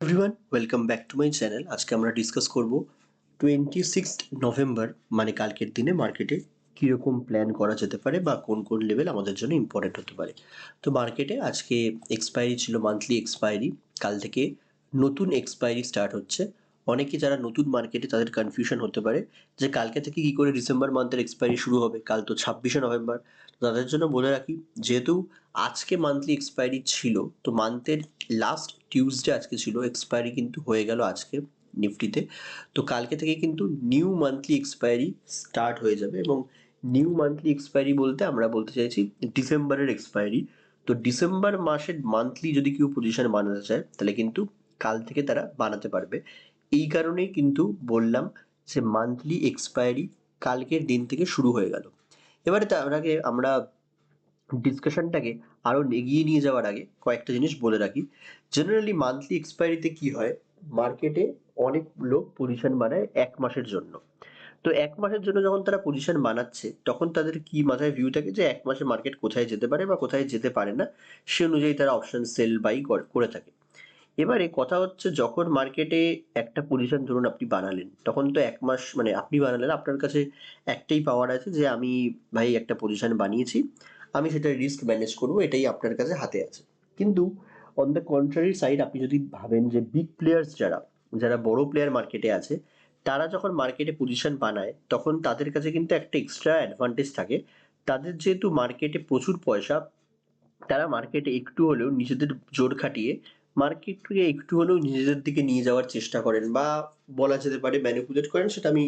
Everyone welcome back to my channel. আজকে আমরা discuss করব 26 নভেম্বর মানে কালকের দিনে মার্কেটে কীরকম প্ল্যান করা যেতে পারে বা কোন কোন লেভেল আমাদের জন্য ইম্পর্টেন্ট হতে পারে। তো মার্কেটে আজকে এক্সপায়ারি ছিল, মান্থলি এক্সপায়ারি। কাল থেকে নতুন এক্সপায়ারি স্টার্ট হচ্ছে। অনেকে যারা নতুন মার্কেটে তাদের কনফিউশন হতে পারে যে কালকে থেকে কী করে ডিসেম্বর মান্থের এক্সপায়ারি শুরু হবে, কাল তো 26শে নভেম্বর। তাদের জন্য বলে রাখি, যেহেতু আজকে মান্থলি এক্সপায়ারি ছিল, তো মান্থের লাস্ট টিউসডে আজকে ছিল, এক্সপায়ারি কিন্তু হয়ে গেল আজকে নিফটিতে। তো কালকে থেকে কিন্তু নিউ মান্থলি এক্সপায়ারি স্টার্ট হয়ে যাবে, এবং নিউ মান্থলি এক্সপায়ারি বলতে আমরা বলতে চাইছি ডিসেম্বরের এক্সপায়ারি। তো ডিসেম্বর মাসের মান্থলি যদি কেউ পজিশন বানাতে চায় তাহলে কিন্তু কাল থেকে তারা বানাতে পারবে। এই কারণেই কিন্তু বললাম যে মান্থলি এক্সপায়ারি কালকের দিন থেকে শুরু হয়ে গেল। এবারে তার আগে আমরা ডিসকাশনটাকে আরও এগিয়ে নিয়ে যাওয়ার আগে কয়েকটা জিনিস বলে রাখি। জেনারেলি মান্থলি এক্সপায়ারিতে কি হয়, মার্কেটে অনেক লোক পজিশন বানায় 1 মাসের জন্য। তো 1 মাসের জন্য যখন তারা পজিশন বানাচ্ছে, তখন তাদের কি মাথায় ভিউ থাকে যে 1 মাসে মার্কেট কোথায় যেতে পারে বা কোথায় যেতে পারে না, সে অনুযায়ী তারা অপশন সেল বাই করে থাকে। এবারে কথা হচ্ছে, যখন মার্কেটে একটা পজিশন ধরুন আপনি বানালেন, তখন তো 1 মাস মানে আপনি বানালেন, আপনার কাছে একটাই পাওয়ার আছে যে আমি ভাই একটা পজিশন বানিয়েছি, আমি সেটা রিস্ক ম্যানেজ করবো, এটাই আপনার কাছে হাতে আছে। কিন্তু অন দ্য কন্ট্রারি সাইড আপনি যদি ভাবেন যে বিগ প্লেয়ার্স যারা যারা বড় প্লেয়ার মার্কেটে আছে, তারা যখন মার্কেটে পজিশন বানায় তখন তাদের কাছে কিন্তু একটা এক্সট্রা অ্যাডভান্টেজ থাকে। তাদের যেহেতু মার্কেটে প্রচুর পয়সা, তারা মার্কেটে একটু হলেও নিজেদের জোর খাটিয়ে মার্কেটকে একটু হলেও নিজেদের দিকে নিয়ে যাওয়ার চেষ্টা করেন, বা বলা যেতে পারে ম্যানিপুলেট করেন। সেটা আমি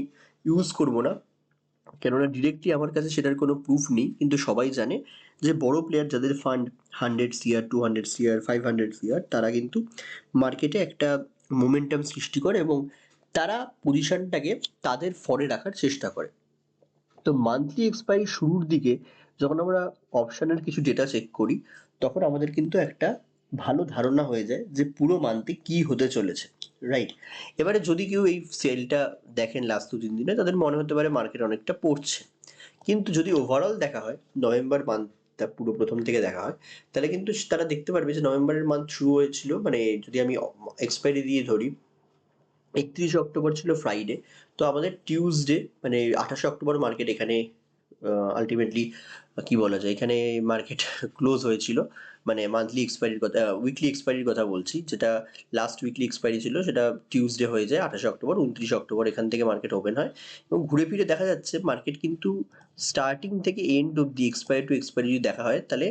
ইউজ করবো না, কেননা ডিরেক্টলি আমার কাছে সেটার কোনো প্রুফ নেই, কিন্তু সবাই জানে যে বড় প্লেয়ার যাদের ফান্ড 100 CR, 200 CR, 500 CR, তারা কিন্তু মার্কেটে একটা মোমেন্টাম সৃষ্টি করে এবং তারা পজিশনটাকে তাদের ফরে রাখার চেষ্টা করে। তো মান্থলি এক্সপায়ারি শুরুর দিকে যখন আমরা অপশনের কিছু ডেটা চেক করি, তখন আমাদের কিন্তু একটা ভালো ধারণা হয়ে যায় যে পুরো মান্থে কি হতে চলেছে, রাইট? এবারে যদি কেউ এই সেলটা দেখেন লাস্ট 2-3 দিনে, তাদের মনে হতে পারে মার্কেট অনেকটা পড়ছে। কিন্তু যদি ওভারঅল দেখা হয়, নভেম্বর মান্থটা পুরো প্রথম থেকে দেখা হয়, তাহলে কিন্তু তারা দেখতে পারবে যে নভেম্বরের মান্থ শুরু হয়েছিল, মানে যদি আমি এক্সপায়ারি দিয়ে ধরি, 31 অক্টোবর ছিল ফ্রাইডে। তো আমাদের টিউসডে মানে 28 অক্টোবর মার্কেট এখানে আলটিমেটলি কি বলা যায়, এখানে মার্কেট ক্লোজ হয়েছিল। মানে মান্থলি এক্সপায়ারির কথা, উইকলি এক্সপায়ারির কথা বলছি, যেটা লাস্ট উইকলি এক্সপায়ারি ছিল, সেটা টিউসডে হয়ে যায় 28 অক্টোবর। 29 অক্টোবর এখান থেকে মার্কেট ওপেন হয়, এবং ঘুরে ফিরে দেখা যাচ্ছে মার্কেট কিন্তু স্টার্টিং থেকে এন্ড অব্দি এক্সপায়ারি টু এক্সপায়ারি যদি দেখা হয়, তাহলে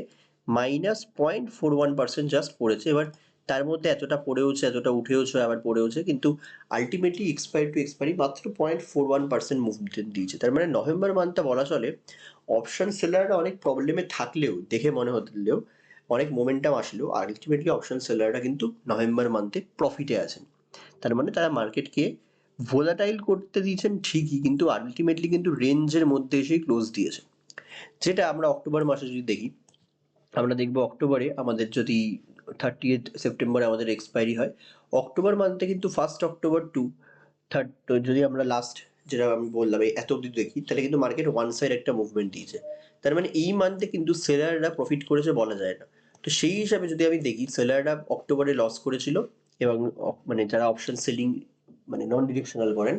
-0.41% জাস্ট পড়েছে। এবার তার মধ্যে এতটা পড়েওছে, এতটা উঠেওছে, আবার পড়েওছে, কিন্তু আলটিমেটলি এক্সপায়ারি টু এক্সপায়ারি মাত্র 0.41% মুভমেন্ট দিয়েছে। তার মানে নভেম্বর মান্থটা বলা চলে অপশন সেলাররা অনেক প্রবলেমে থাকলেও, দেখে মনে হলেও, অনেক মোমেন্টাম আসলেও, আলটিমেটলি অপশন সেলাররা কিন্তু নভেম্বর মান্থে প্রফিটে আছেন। তার মানে তারা মার্কেটকে ভোলাটাইল করতে দিয়েছেন ঠিকই, কিন্তু আলটিমেটলি কিন্তু রেঞ্জের মধ্যে এসেই ক্লোজ দিয়েছে। যেটা আমরা অক্টোবর মাসে যদি দেখি, আমরা দেখবো অক্টোবরে আমাদের যদি 30 সেপ্টেম্বরে আমাদের এক্সপায়ারি হয়, অক্টোবর মান্থে কিন্তু 1 অক্টোবর টু থার্ড, যদি আমরা লাস্ট যেটা আমি বললাম এই এত অব্দি দেখি, তাহলে কিন্তু মার্কেট ওয়ান সাইড একটা মুভমেন্ট দিয়েছে। তার মানে এই মান্থে কিন্তু সেলাররা প্রফিট করেছে বলা যায় না। তো সেই হিসাবে যদি আমি দেখি, সেলাররা অক্টোবরে লস করেছিল, এবং মানে যারা অপশন সেলিং মানে নন ডিরেকশনাল করেন,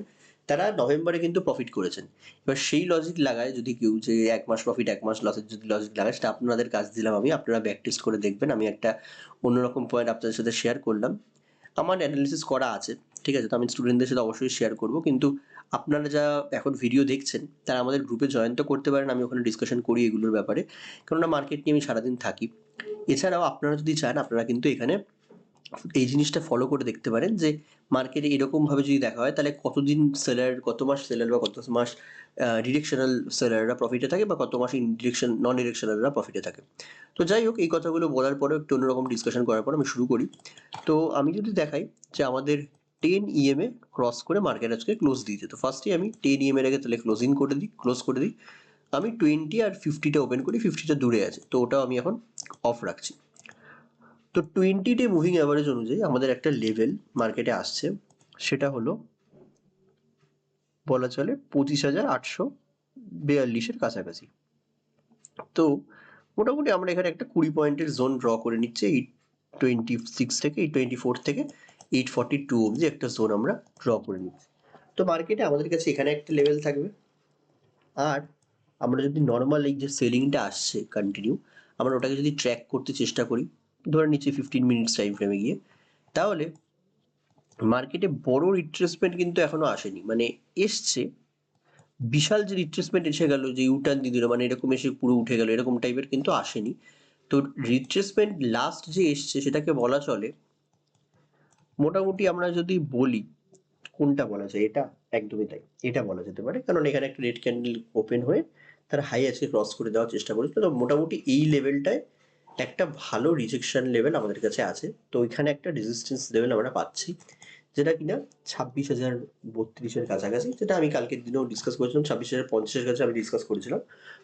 তারা নভেম্বরে কিন্তু প্রফিট করেছেন। এবার সেই লজিক লাগায় যদি কেউ, যে 1 মাস প্রফিট 1 মাস লসের যদি লজিক লাগায়, সেটা আপনাদের কাজ দিলাম আমি, আপনারা ব্যাক টেস্ট করে দেখবেন। আমি একটা অন্যরকম পয়েন্ট আপনাদের সাথে শেয়ার করলাম, আমার অ্যানালিসিস করা আছে, ঠিক আছে? তো আমি স্টুডেন্টদের সাথে অবশ্যই শেয়ার করব, কিন্তু আপনারা যা এখন ভিডিও দেখছেন তারা আমাদের গ্রুপে জয়েন তো করতে পারেন, আমি ওখানে ডিসকাশন করি এগুলোর ব্যাপারে, কেননা মার্কেট নিয়ে আমি সারাদিন থাকি। এছাড়াও আপনারা যদি চান, আপনারা কিন্তু এখানে এই জিনিসটা ফলো করে দেখতে পারেন যে মার্কেটে এরকমভাবে যদি দেখা হয়, তাহলে কতদিন সেলার, কত মাস সেলার বা কত মাস ডিরেকশনাল সেলাররা প্রফিটে থাকে, বা কত মাস নন ডিরেকশনালরা প্রফিটে থাকে। তো যাই হোক, এই কথাগুলো বলার পরেও একটু অন্যরকম ডিসকাশন করার পর আমি শুরু করি। তো আমি যদি দেখাই যে আমাদের 10 EMA ক্রস করে মার্কেট আজকে ক্লোজ দিয়েছে, তো ফার্স্টে আমি 10 EMA এর আগে তাহলে ক্লোজ করে দিই। আমি 20 আর 50টা ওপেন করি, 50টা দূরে আছে, তো ওটাও আমি এখন অফ রাখছি। তো 20 ডে মুভিং অ্যাভারেজ অনুযায়ী আমাদের একটা লেভেল মার্কেটে আসছে, সেটা হলো বলা চলে 25,842-এর কাছাকাছি। তো মোটামুটি আমরা এখানে একটা 20 পয়েন্টের জোন ড্র করে নিচ্ছি, এই 26 থেকে, এই 24 থেকে 842 অবধি একটা জোন আমরা ড্র করে নিচ্ছি। তো মার্কেটে আমাদের কাছে এখানে একটা লেভেল থাকবে, আর আমরা যদি নর্মাল এই যে সেলিংটা আসছে কন্টিনিউ, আমরা ওটাকে যদি ট্র্যাক করতে চেষ্টা করি, ধরে নিচ্ছি 15 মিনিটস টাইম ফ্রেমে গিয়ে, তাহলে মার্কেটে বড় রিট্রেসমেন্ট কিন্তু এখনো আসেনি। মানে এসছে, বিশাল যে রিট্রেসমেন্ট এসে গেল, যে ইউটার্ন দিয়ে দিল, মানে এরকম এসে পুরো উঠে গেল, এরকম টাইপের কিন্তু আসেনি। তো রিট্রেসমেন্ট লাস্ট যে এসছে সেটাকে বলা চলে মোটামুটি, আমরা যদি বলি কোনটা বলা যায়, এটা একদমই তাই, এটা বলা যেতে পারে, কারণ এখানে একটা রেড ক্যান্ডেল ওপেন হয়ে তার হাই আজকে ক্রস করে দেওয়ার চেষ্টা করেছিল। তো মোটামুটি এই লেভেলটায় একটা ভালো রিজেকশন লেভেল আমাদের কাছে আছে। তো এখানে একটা রেজিস্ট্যান্স লেভেল আমরা পাচ্ছি, যেটা কিনা 26,032-এর কাছাকাছি, যেটা আমি কালকের দিনেও ডিসকাস করেছিলাম, 26,050-এর কাছে আমি ডিসকাস করেছিলাম।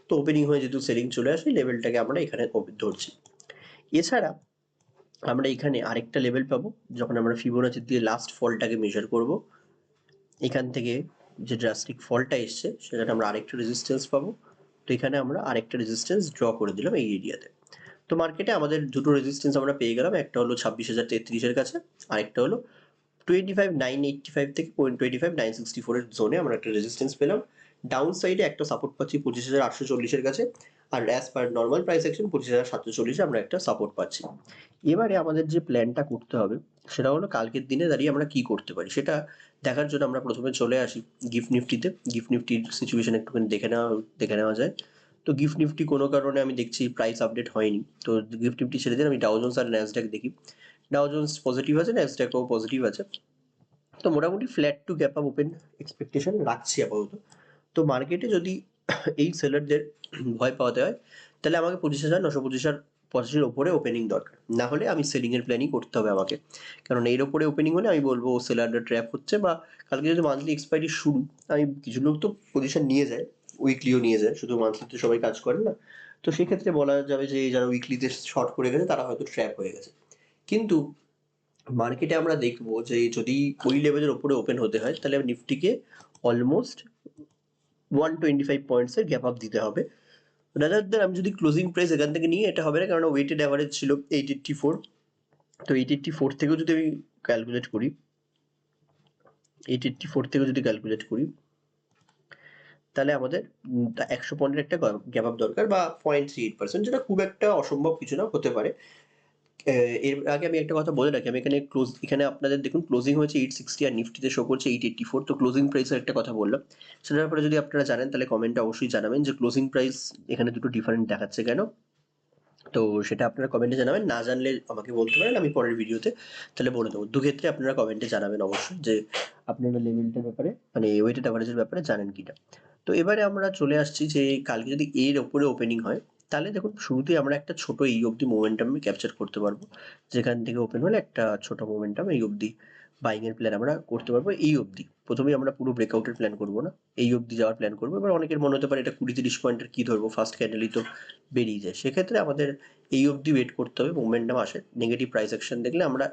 তো ওপেনিং হয়ে যেহেতু সেলিং চলে আসে, লেভেলটাকে আমরা এখানে ধরছি। এছাড়া আমরা এখানে আরেকটা লেভেল পাবো, যখন আমরা ফিবোনাচি দিয়ে লাস্ট ফলটাকে মেজার করব, এখান থেকে যে ড্রাস্টিক ফলটা এসছে সেখানে আমরা আরেকটা রেজিস্ট্যান্স পাবো। তো এখানে আমরা আরেকটা রেজিস্ট্যান্স ড্র করে দিলাম এই এরিয়াতে। তো মার্কেটে আমাদের দুটো রেজিস্ট্যান্স আমরা পেয়ে গেলাম, একটা হলো 26,033-এর কাছে, আরেকটা হলো 25,985 থেকে 25,964-এর জোনে আমরা একটা রেজিস্ট্যান্স পেলাম। ডাউন সাইডে একটা সাপোর্ট পাচ্ছি 25,840-এর কাছে, আর as per normal price action 25,740-এ আমরা একটা সাপোর্ট পাচ্ছি। এবারে আমাদের যে প্ল্যানটা করতে হবে সেটা হলো কালকের দিনে দাঁড়িয়ে আমরা কি করতে পারি সেটা দেখার জন্য আমরা প্রথমে চলে আসি গিফট নিফটিতে। গিফট নিফটির সিচুয়েশন একটুখানি দেখে নেওয়া যায়। তো গিফট নিফটি কোনো কারণে আমি দেখছি প্রাইস আপডেট হয়নি, তো গিফট নিফটি ছেড়ে দিন, আমি ডাও জোন্স আর ন্যাসড্যাক দেখি। ডাও জোন্স পজিটিভ আছে, ন্যাসড্যাকও পজিটিভ আছে। তো মোটামুটি flat to gap up open expectation রাখছি আপাতত। তো মার্কেটে যদি এই সেলারদের ভয় পাওয়াতে হয়, তাহলে আমাকে 25,985-এর ওপরে ওপেনিং দরকার, না হলে আমি সেলিং এর প্ল্যানই করতে হবে আমাকে। কারণ এর ওপরে ওপেনিং হলে আমি বলবো সেলাররা ট্র্যাপ হচ্ছে, বা কালকে যদি মান্থলি এক্সপায়ারি শুরু, আমি কিছু লোক তো পজিশন নিয়ে যায়, উইকলিও নিয়ে যায়, শুধু মান্থলিতে সবাই কাজ করে না। তো সেক্ষেত্রে বলা যাবে যে যারা উইকলিতে শর্ট করে গেছে তারা হয়তো ট্র্যাপ হয়ে গেছে। কিন্তু মার্কেটে আমরা দেখবো যে যদি ওই লেভেলের ওপরে ওপেন হতে হয়, তাহলে নিফটিকে অলমোস্ট 125 পয়েন্টসের গ্যাপ আপ দিতে হবে। রাদার দ্যান আমি যদি ক্লোজিং প্রাইস এখান থেকে নিই, এটা হবে না, কারণ ওয়েটেড অ্যাভারেজ ছিল 884। তো 884 থেকেও যদি আমি ক্যালকুলেট করি, 884 থেকেও যদি ক্যালকুলেট করি, তাহলে আমাদের 100 পয়েন্টের একটা গ্যাপ আপ দরকার, বা 0.38%, যেটা খুব একটা অসম্ভব কিছু না, হতে পারে। এর আগে আমি একটা কথা বলে রাখি, আমি এখানে আপনাদের দেখুন ক্লোজিং হয়েছে 860 আর নিফটিতে শো করছে 884। তো ক্লোজিং প্রাইসের একটা কথা বললাম, সেটার ব্যাপারে যদি আপনারা জানেন তাহলে কমেন্টে অবশ্যই জানাবেন যে ক্লোজিং প্রাইস এখানে দুটো ডিফারেন্ট দেখাচ্ছে কেন। তো সেটা আপনারা কমেন্টে জানাবেন, না জানলে আমাকে বলতে পারেন, আমি পরের ভিডিওতে তাহলে বলে দেবো। দুক্ষেত্রে আপনারা কমেন্টে জানাবেন অবশ্যই যে আপনারা লেভেলটার ব্যাপারে, মানে ওয়েটেড অ্যাভারেজের ব্যাপারে জানেন কিনা। তো এবারে আমরা চলে আসছি যে কালকে যদি এর ওপরে ওপেনিং হয়, তাহলে দেখুন শুরুতেই আমরা একটা ছোট এই অবধি মোমেন্টাম ক্যাপচার করতে পারবো, যেখান থেকে ওপেন হলে একটা ছোট মোমেন্টাম এই অবধি বাইং এর প্ল্যান আমরা করতে পারবো। এই অবধি প্রথমেই আমরা পুরো ব্রেকআউটের প্ল্যান করবো না, এই অবধি যাওয়ার প্ল্যান করবো। এবার অনেকের মনে হতে পারে এটা 20-30 পয়েন্টের কি ধরবো, ফার্স্ট ক্যান্ডেলই তো বেরিয়ে যায়। সেক্ষেত্রে আমাদের এই অবধি ওয়েট করতে হবে, মোমেন্টাম আসে, নেগেটিভ প্রাইস অ্যাকশন দেখলে আমরা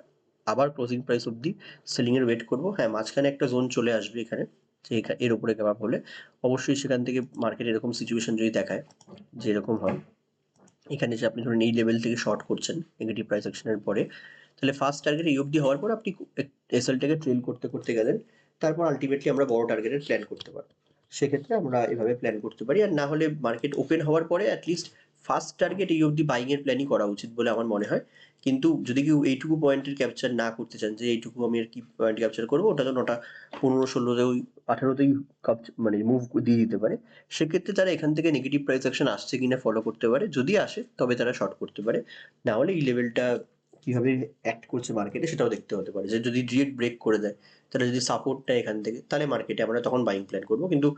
আবার ক্লোজিং প্রাইস অবধি সেলিং এর ওয়েট করবো। হ্যাঁ, মাঝখানে একটা জোন চলে আসবে এখানে, যে এর উপরে গ্যাপ আপ হলে অবশ্যই সেখান থেকে মার্কেট এরকম সিচুয়েশন যদি দেখায় যে এরকম হয়, এখানে যে আপনি ধরুন এই লেভেল থেকে শর্ট করছেন নেগেটিভ প্রাইস অ্যাকশনের পরে, তাহলে ফার্স্ট টার্গেট এই অবধি হওয়ার পর আপনি এসএলটাকে ট্রেল করতে করতে গেলেন, তারপর আলটিমেটলি আমরা বড় টার্গেটের প্ল্যান করতে পারবো। সেক্ষেত্রে আমরা এভাবে প্ল্যান করতে পারি, আর না হলে মার্কেট ওপেন হওয়ার পরে অ্যাটলিস্ট ফার্স্ট টার্গেট এই অবধি বাইং এর প্ল্যানই করা উচিত বলে আমার মনে হয়। কিন্তু যদি কেউ এইটুকু পয়েন্টের ক্যাপচার না করতে চান, যে এইটুকু আমি আর কি পয়েন্ট ক্যাপচার করবো, ওটা তো 9টা 15, 16, 18তেই মানে মুভ দিয়ে দিতে পারে। সেক্ষেত্রে তারা এখান থেকে নেগেটিভ প্রাইস অ্যাকশন আসছে কিনা ফলো করতে পারে, যদি আসে তবে তারা শর্ট করতে পারে, না হলে এই লেভেলটা কিভাবে অ্যাক্ট করছে মার্কেটে সেটাও দেখতে হতে পারে। যে যদি ডিরেক্ট ব্রেক করে দেয়, তাহলে যদি সাপোর্ট নেয় এখান থেকে, তাহলে মার্কেটে আমরা তখন বাইং প্ল্যান করবো। কিন্তু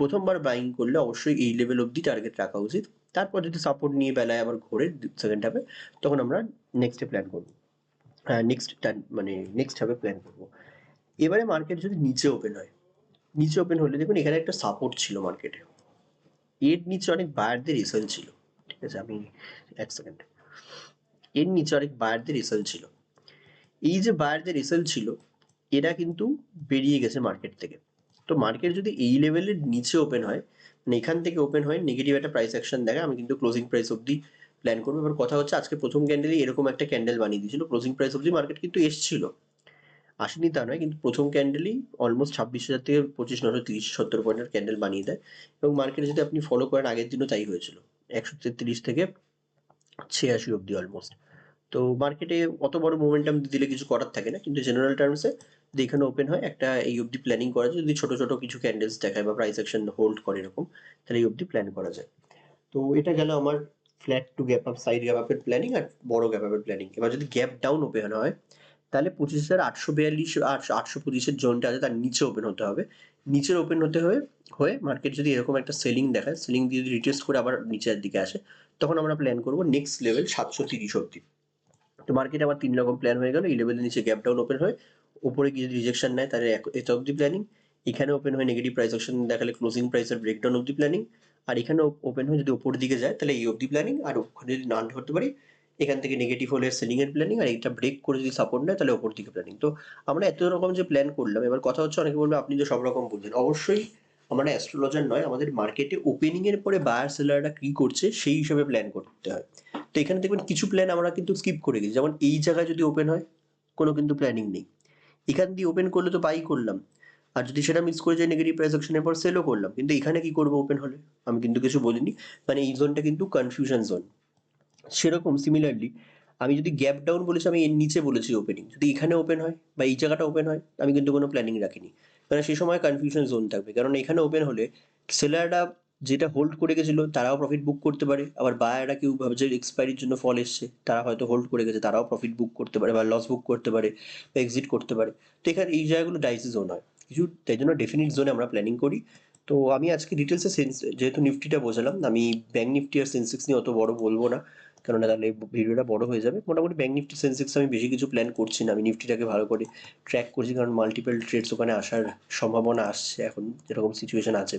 প্রথমবার বাইং করলে অবশ্যই এই লেভেল অবধি টার্গেট রাখা উচিত। তারপর যদি সাপোর্ট নিয়ে বেলায় আবার ঘোরে সেকেন্ড হাফে, তখন আমরা নেক্সটে প্ল্যান করবো। হ্যাঁ, নেক্সট হাফে প্ল্যান করবো। এবারে মার্কেট যদি নিচে ওপেন হয়, নিচে ওপেন হলে দেখুন এখানে একটা সাপোর্ট ছিল মার্কেটে, এর নিচে অনেক বায়ারদের রেসাল ছিল। ঠিক আছে, আমি এক সেকেন্ড, এর নিচে অনেক বায়ারদের রেসাল ছিল। এই যে বায়ারদের রেসাল ছিল, এরা কিন্তু বেরিয়ে গেছে মার্কেট থেকে। তো মার্কেট যদি এই লেভেলের নিচে ওপেন হয়, মানে এখান থেকে ওপেন হয়, নেগেটিভ একটা প্রাইস অ্যাকশন দেখায়, আমি কিন্তু ক্লোজিং প্রাইস অবধি প্ল্যান করবো। এবার কথা হচ্ছে আজকে প্রথম ক্যান্ডেলই এরকম একটা ক্যান্ডেল বানিয়ে দিয়েছিল, ক্লোজিং প্রাইস অবধি মার্কেট কিন্তু এসছিল, আসেনি তা নয়, কিন্তু প্রথম ক্যান্ডেলেই অলমোস্ট 26,000 থেকে 25,900 30-70 পয়েন্টের ক্যান্ডেল বানিয়ে দেয় এবং মার্কেটে যদি আপনি ফলো করেন আগের দিনও তাই হয়েছিল 133 থেকে 86 অব্দি অলমোস্ট। তো মার্কেটে অত বড় মোমেন্টাম দিলে কিছু করার থাকে না, কিন্তু জেনারেল টার্মসে যদি এখানে ওপেন হয় একটা এই অবধি প্ল্যানিং করা যায়, যদি ছোট ছোট কিছু ক্যান্ডেলস দেখায় বা প্রাইস অ্যাকশন হোল্ড করে এরকম, তাহলে এই অবধি প্ল্যান করা যায়। তো এটা গেল আমার flat to gap up, side gap আপের প্ল্যানিং আর বড় গ্যাপ আপের প্ল্যানিং। এবার যদি গ্যাপ ডাউন ওপেন হয় তাহলে 25,842 825-এর জোনটা আছে তার নিচে ওপেন হতে হবে। নিচের ওপেন হতে হয়ে মার্কেট যদি এরকম একটা সেলিং দেখায়, সেলিং দিয়ে যদি রিটেস্ট করে আবার নিচের দিকে আসে, তখন আমরা প্ল্যান করবো নেক্সট লেভেল 730 অব্দি। তো মার্কেটে আবার 3 রকম প্ল্যান হয়ে গেল। এই লেভেলের নিচে গ্যাপ ডাউন ওপেন হয়, উপরে গিয়ে যদি রিজেকশন নেয় তাহলে এটা অব্দি প্ল্যানিং। এখানে ওপেন হয়ে নেগেটিভ প্রাইস অ্যাকশন দেখালে ক্লোজিং প্রাইসের ব্রেকডাউন অব্দি প্ল্যানিং। আর এখানে ওপেন হয়ে যদি উপরের দিকে যায় তাহলে এই অব্দি প্ল্যানিং। আর ওখানে যদি না ধরতে পারি, এখান থেকে নেগেটিভ হলে সেলিং এর প্ল্যানিং, আর এটা ব্রেক করে যদি সাপোর্ট নেয় তাহলে ওপর দিকে প্ল্যানিং। তো আমরা এত রকম যে প্ল্যান করলাম, এবার কথা হচ্ছে অনেকে বলবে আপনি তো সব রকম বুঝেন। অবশ্যই আমরা অ্যাস্ট্রোলজার নয়, আমাদের মার্কেটে ওপেনিং এর পরে বায়ার সেলাররা কি করছে সেই হিসেবে প্ল্যান করতে হয়। তো এখানে দেখবেন কিছু প্ল্যান আমরা কিন্তু স্কিপ করে গেছি, যেমন এই জায়গায় যদি ওপেন হয় কোনো কিন্তু প্ল্যানিং নেই, এখান দিয়ে ওপেন করলে তো বাই করলাম, আর যদি সেটা মিস করে যায় নেগেটিভ প্রাইস অ্যাকশনের পর সেলও করলাম, কিন্তু এখানে কি করবো ওপেন হলে? আমি কিন্তু কিছু বলিনি। মানে এই জোনটা কিন্তু কনফিউশন জোন। সেরকম সিমিলারলি আমি যদি গ্যাপ ডাউন বলেছি, আমি এর নিচে বলেছি ওপেনিং, যদি এখানে ওপেন হয় বা এই জায়গাটা ওপেন হয়, আমি কিন্তু কোনো প্ল্যানিং রাখিনি, কারণ সেই সময় কনফিউশন জোন থাকবে। কারণ এখানে ওপেন হলে সেলাররা যেটা হোল্ড করে গেছিলো তারাও প্রফিট বুক করতে পারে, আবার বায়াররা কেউ ভাবছে এক্সপায়ারির জন্য ফল এসছে, তারা হয়তো হোল্ড করে গেছে, তারাও প্রফিট বুক করতে পারে বা লস বুক করতে পারে বা এক্সিট করতে পারে। তো এখানে এই জায়গাগুলো ডাইসি জোন হয় কিছু, তাই জন্য ডেফিনিট জোনে আমরা প্ল্যানিং করি। তো আমি আজকে ডিটেলসে যেহেতু নিফটিটা বোঝালাম, আমি ব্যাঙ্ক নিফটি আর সেন্সেক্স নিয়ে অত বড় বলবো না, কেননা তাহলে ভিডিওটা বড় হয়ে যাবে। মোটামুটি ব্যাঙ্ক নিফটি সেন্সেক্স আমি বেশি কিছু প্ল্যান করছি না, আমি নিফটিটাকে ভালো করে ট্র্যাক করছি, কারণ মাল্টিপল ট্রেডস ওখানে আসার সম্ভাবনা আসছে এখন যেরকম সিচুয়েশন আছে,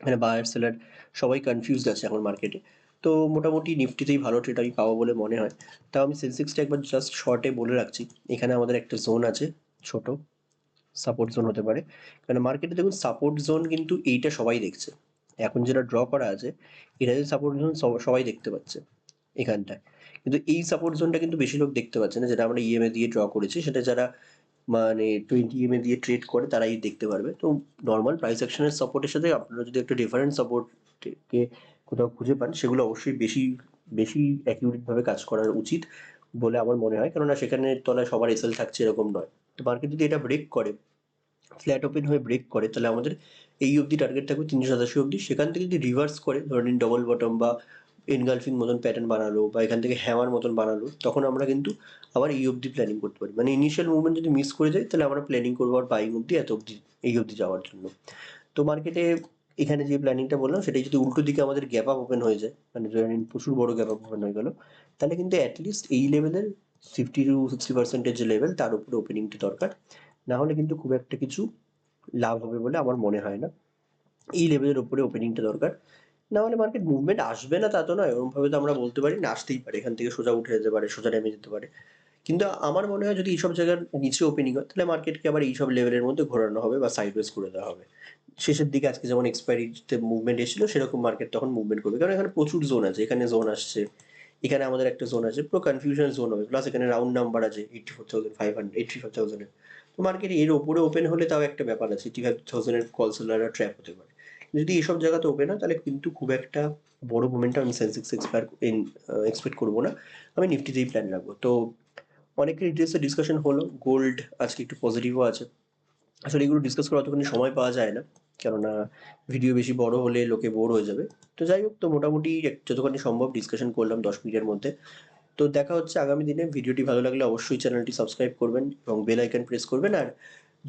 মানে বায়ার সেলার সবাই কনফিউজড আছে এখন মার্কেটে। তো মোটামুটি নিফটিতেই ভালো ট্রেড আমি পাবো বলে মনে হয়। তাও আমি সেন্সেক্সটা একবার জাস্ট শর্টে বলে রাখছি, এখানে আমাদের একটা জোন আছে ছোট, সাপোর্ট জোন হতে পারে। কারণ মার্কেটে দেখুন সাপোর্ট জোন কিন্তু এইটা সবাই দেখছে, এখন যেটা ড্র করা আছে এটা যে সাপোর্ট জোন সবাই দেখতে পাচ্ছে এখানটায়, কিন্তু এই সাপোর্ট জোনটা কিন্তু বেশি লোক দেখতে পাচ্ছে না, যেটা আমরা ইএমএ দিয়ে ড্র করেছি, সেটা যারা মানে 20 ইএমএ দিয়ে ট্রেড করে তারাই দেখতে পারবে। তো নর্মাল প্রাইস অ্যাকশনের সাপোর্টের সাথে আপনারা যদি একটা ডিফারেন্ট সাপোর্টকে কোথাও খুঁজে পান, সেগুলো অবশ্যই বেশি বেশি অ্যাকিউরেটভাবে কাজ করা উচিত বলে আমার মনে হয়, কেননা সেখানে তলায় সবার এসএল থাকছে এরকম নয়। তো মার্কেট যদি এটা ব্রেক করে, ফ্ল্যাট ওপেন হয়ে ব্রেক করে, তাহলে আমাদের এই অবধি টার্গেট থাকবে 387 অবধি। সেখান থেকে যদি রিভার্স করে, ধরে নিন ডবল বটম বা এনগালফিং মতন প্যাটার্ন বানালো বা এখান থেকে হ্যামার মতন বানালো, তখন আমরা কিন্তু আবার এই অবধি প্ল্যানিং করতে পারি। মানে ইনিশিয়াল মুভমেন্ট যদি মিস করে যায় তাহলে আমরা প্ল্যানিং করবো আর বাইং অবধি, এত অবধি এই অবধি যাওয়ার জন্য। তো মার্কেটে এখানে যে প্ল্যানিংটা বললাম সেটাই যদি উল্টো দিকে আমাদের গ্যাপ আপ ওপেন হয়ে যায়, মানে ধরে নিন প্রচুর বড় গ্যাপ আপ ওপেন হয়ে গেল, তাহলে কিন্তু অ্যাটলিস্ট এই লেভেলের 50-60% যে লেভেল তার উপরে ওপেনিংটা দরকার, না হলে কিন্তু খুব একটা কিছু লাভ হবে বলে আমার মনে হয় না। এই লেভেলের উপরে ওপেনিংটা দরকার, না হলে মার্কেট মুভমেন্ট আসবে না তা তো নয়, ওরকমভাবে তো আমরা বলতে পারি না, আসতেই পারে, এখান থেকে সোজা উঠে যেতে পারে, সোজা নেমে যেতে পারে। কিন্তু আমার মনে হয় যদি এইসব জায়গার নিচে ওপেনিং হয় তাহলে মার্কেটকে আবার এইসব লেভেলের মধ্যে ঘোরানো হবে বা সাইডওয়েজ করে দেওয়া হবে। শেষের দিকে আজকে যেমন এক্সপায়ারিতে মুভমেন্ট এসেছিল সেরকম মার্কেট তখন মুভমেন্ট করবে, কারণ এখানে প্রচুর জোন আছে, এখানে জোন আসছে, এখানে আমাদের একটা জোন আছে, পুরো কনফিউশন জোন হবে, প্লাস এখানে রাউন্ড নাম্বার আছে 84,500 85,000-এর। তো মার্কেট এর ওপরে ওপেন হলে তাও একটা ব্যাপার আছে, 85,000-এর কল সেলাররা ট্র্যাপ হতে পারে। যদি এইসব জায়গাতে ওপেন হয় তাহলে কিন্তু খুব একটা বড় মোমেন্টাম আমি সেন্সেক্স এক্সপেক্ট করবো না, আমি নিফটিতেই প্ল্যান রাখবো। তো অনেকের ডিটেলসে ডিসকাশন হলো, গোল্ড আজকে একটু পজিটিভও আছে। আসলে এগুলো ডিসকাস করার অতখানি সময় পাওয়া যায় না, কেননা ভিডিও বেশি বড় হলে লোকে বোর হয়ে যাবে। তো যাই হোক, তো মোটামুটি যতখানি সম্ভব ডিসকাশন করলাম 10 মিনিটের মধ্যে। তো দেখা হচ্ছে আগামী দিনে। ভিডিওটি ভালো লাগলে অবশ্যই চ্যানেলটি সাবস্ক্রাইব করবেন এবং বেল আইকন প্রেস করবেন। আর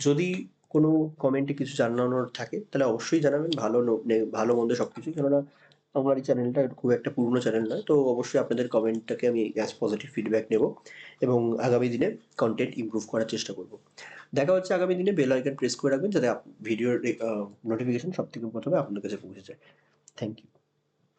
যদি কোনো কমেন্টে কিছু জানানোর থাকে তাহলে অবশ্যই জানাবেন, ভালো ভালো মন্দ সব কিছুই, কেননা আমার এই চ্যানেলটা খুব একটা পুরনো চ্যানেল নয়। তো অবশ্যই আপনাদের কমেন্টটাকে আমি অ্যাজ পজিটিভ ফিডব্যাক নেব এবং আগামী দিনে কন্টেন্ট ইমপ্রুভ করার চেষ্টা করব। দেখা হচ্ছে আগামী দিনে। বেল আইকন প্রেস করে রাখবেন যাতে ভিডিওর নোটিফিকেশন সব থেকে প্রথমে আপনার কাছে পৌঁছে যায়। Thank you.